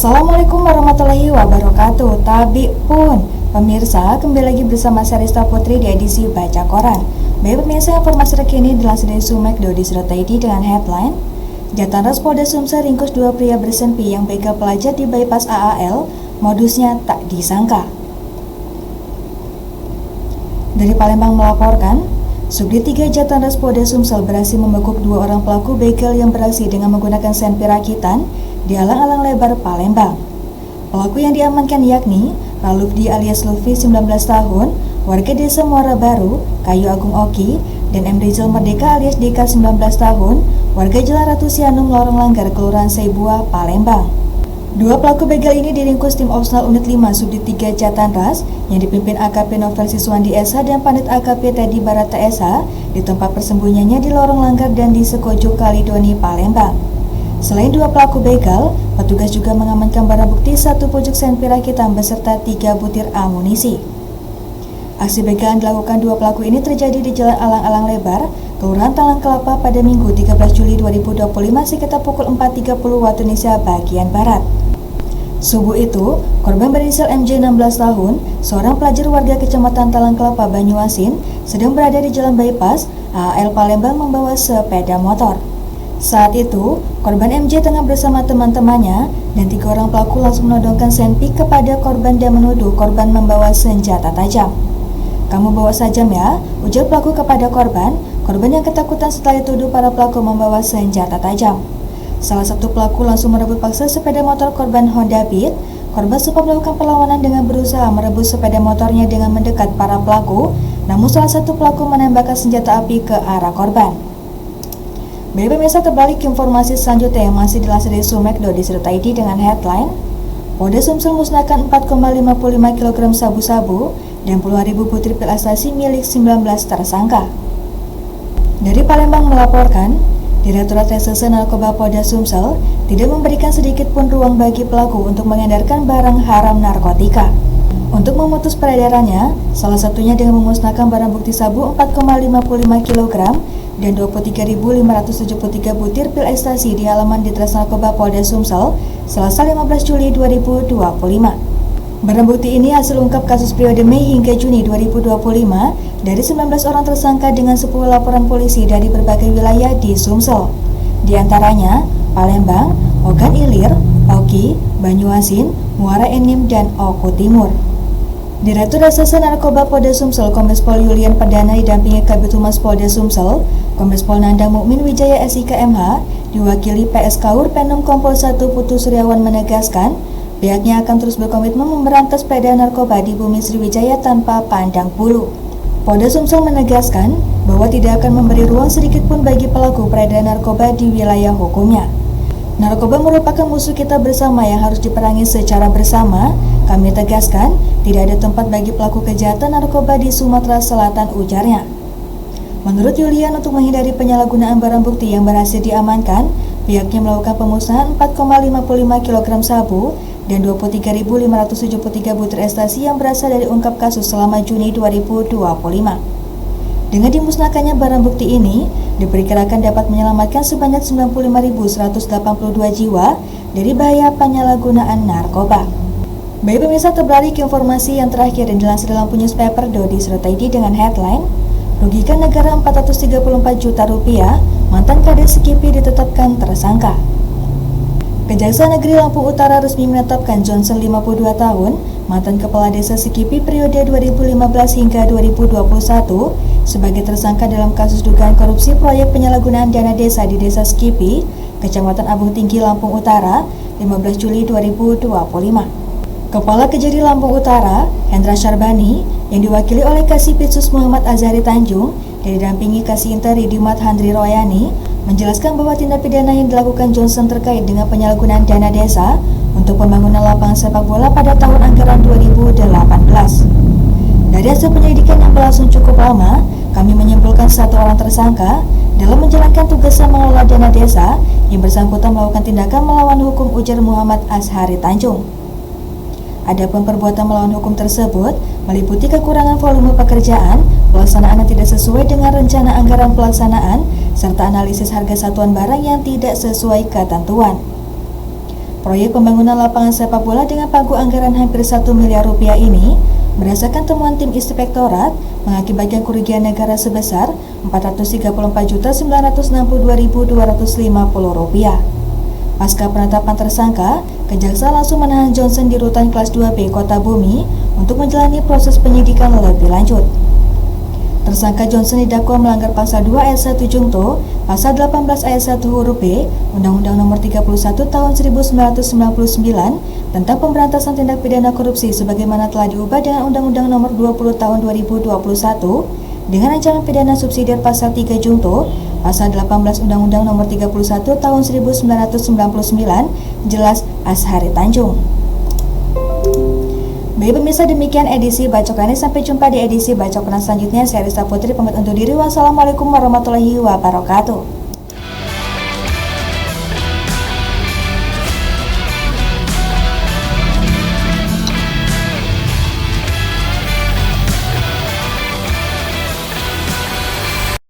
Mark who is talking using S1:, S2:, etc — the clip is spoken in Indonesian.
S1: Assalamualaikum warahmatullahi wabarakatuh. Tabi pun pemirsa, kembali lagi bersama saya Rista Putri di edisi Baca Koran. Baik pemirsa, informasi terkini dilansir dari sumek.id dengan headline Jatantras Polda Sumsel ringkus 2 pria bersempi yang begal pelajar di bypass AAL, modusnya tak disangka. Dari Palembang melaporkan, Subdit 3 Jatantras Polda Sumsel berhasil membekuk 2 orang pelaku begal yang beraksi dengan menggunakan senpi rakitan di alang-alang lebar Palembang. Pelaku yang diamankan yakni Ralufdi alias Lufi 19 tahun, warga desa Muara Baru, Kayu Agung Oki, dan M. Rizal Merdeka alias Dika 19 tahun, warga Jalan Ratu Sianung Lorong Langgar, Kelurahan Seibuah, Palembang. 2 pelaku begal ini diringkus tim Opsnal Unit 5 Subdit 3 Jatantras yang dipimpin AKP Novel Siswandi SH dan Panit AKP Teddy Barata SH di tempat persembunyiannya di Lorong Langgar dan di Sekojo Kalidoni, Palembang. Selain 2 pelaku begal, petugas juga mengamankan barang bukti 1 pucuk senpi rakitan beserta 3 butir amunisi. Aksi begal yang dilakukan 2 pelaku ini terjadi di Jalan Alang-Alang Lebar, Kelurahan Talang Kelapa pada Minggu 13 Juli 2025 sekitar pukul 4.30 waktu Indonesia bagian Barat. Subuh itu, korban berinisial MJ 16 tahun, seorang pelajar warga Kecamatan Talang Kelapa, Banyuasin, sedang berada di Jalan Bypass AAL Palembang membawa sepeda motor. Saat itu, korban MJ tengah bersama teman-temannya dan 3 orang pelaku langsung menodongkan senpi kepada korban dan menuduh korban membawa senjata tajam. "Kamu bawa sajam ya?" ujar pelaku kepada korban. Korban yang ketakutan setelah dituduh para pelaku membawa senjata tajam. Salah satu pelaku langsung merebut paksa sepeda motor korban Honda Beat. Korban sempat melakukan perlawanan dengan berusaha merebut sepeda motornya dengan mendekat para pelaku, namun salah satu pelaku menembakkan senjata api ke arah korban. Baik pemirsa, terbalik informasi selanjutnya yang masih dilansir dari sumek.id dengan headline Polda Sumsel musnahkan 4,55 kg sabu-sabu dan puluhan ribu butir pil ekstasi milik 19 tersangka. Dari Palembang melaporkan, Direktorat Reserse Narkoba Polda Sumsel tidak memberikan sedikit pun ruang bagi pelaku untuk mengedarkan barang haram narkotika. Untuk memutus peredarannya, salah satunya dengan memusnahkan barang bukti sabu 4,55 kg dan 23.573 butir pil ekstasi di halaman Ditres Narkoba Polda Sumsel Selasa 15 Juli 2025. Barang bukti ini hasil ungkap kasus periode Mei hingga Juni 2025 dari 19 orang tersangka dengan 10 laporan polisi dari berbagai wilayah di Sumsel. Di antaranya Palembang, Ogan Ilir, Oki, Banyuasin, Muara Enim, dan Oku Timur. Direktur Reserse Narkoba Polda Sumsel Kombes Pol Yulian Perdana didampingi Kabid Humas Polda Sumsel, Kombes Pol Nandang Mukmin Wijaya SIK MH, diwakili PS Kaur Penum Kompol 1 Putu Suryawan menegaskan, pihaknya akan terus berkomitmen memberantas peredaran narkoba di bumi Sriwijaya tanpa pandang bulu. Polda Sumsel menegaskan bahwa tidak akan memberi ruang sedikit pun bagi pelaku peredaran narkoba di wilayah hukumnya. Narkoba merupakan musuh kita bersama yang harus diperangi secara bersama. Kami tegaskan, tidak ada tempat bagi pelaku kejahatan narkoba di Sumatera Selatan, ujarnya. Menurut Yulian, untuk menghindari penyalahgunaan barang bukti yang berhasil diamankan, pihaknya melakukan pemusnahan 4,55 kg sabu dan 23.573 butir ekstasi yang berasal dari ungkap kasus selama Juni 2025. Dengan dimusnahkannya barang bukti ini, diperkirakan dapat menyelamatkan sebanyak 95.182 jiwa dari bahaya penyalahgunaan narkoba. Baik pemirsa, terbalik informasi yang terakhir dan dilansir dalam newspaper.id dengan headline Rugikan negara 434 juta rupiah, mantan Kades Skipi ditetapkan tersangka. Kejaksaan Negeri Lampung Utara resmi menetapkan Johnson 52 tahun, mantan Kepala Desa Skipi periode 2015 hingga 2021 sebagai tersangka dalam kasus dugaan korupsi proyek penyalahgunaan dana desa di Desa Skipi, Kecamatan Abung Tinggi, Lampung Utara, 15 Juli 2025. Kepala Kejari Lampung Utara, Hendra Syarbani, yang diwakili oleh Kasipitsus Muhammad Azhari Tanjung dan didampingi Kasinter Dimat Handri Royani, menjelaskan bahwa tindak pidana yang dilakukan Johnson terkait dengan penyalahgunaan dana desa untuk pembangunan lapangan sepak bola pada tahun anggaran 2018. Dari hasil penyelidikan yang berlangsung cukup lama, kami menyimpulkan 1 orang tersangka dalam menjalankan tugasnya mengelola dana desa yang bersangkutan melakukan tindakan melawan hukum, ujar Muhammad Azhari Tanjung. Adapun perbuatan melawan hukum tersebut meliputi kekurangan volume pekerjaan, pelaksanaan yang tidak sesuai dengan rencana anggaran pelaksanaan, serta analisis harga satuan barang yang tidak sesuai ketentuan. Proyek pembangunan lapangan sepak bola dengan pagu anggaran hampir 1 miliar rupiah ini berdasarkan temuan tim inspektorat mengakibatkan kerugian negara sebesar Rp434.962.250. Pasca penetapan tersangka, Kejaksaan langsung menahan Johnson di rutan kelas 2B Kota Bumi untuk menjalani proses penyidikan lebih lanjut. Tersangka Johnson didakwa melanggar pasal 2 ayat 1 Junto, pasal 18 ayat 1 huruf B, Undang-Undang Nomor 31 Tahun 1999 tentang pemberantasan tindak pidana korupsi sebagaimana telah diubah dengan Undang-Undang Nomor 20 Tahun 2021 dengan ancaman pidana subsidiar pasal 3 Junto, pasal 18 Undang-Undang Nomor 31 Tahun 1999, jelas Azhari Tanjung. Baik pemirsa, demikian edisi Bacokan ini. Sampai jumpa di edisi Bacokan selanjutnya. Saya Risa Putri pamit undur diri. Wassalamualaikum warahmatullahi wabarakatuh.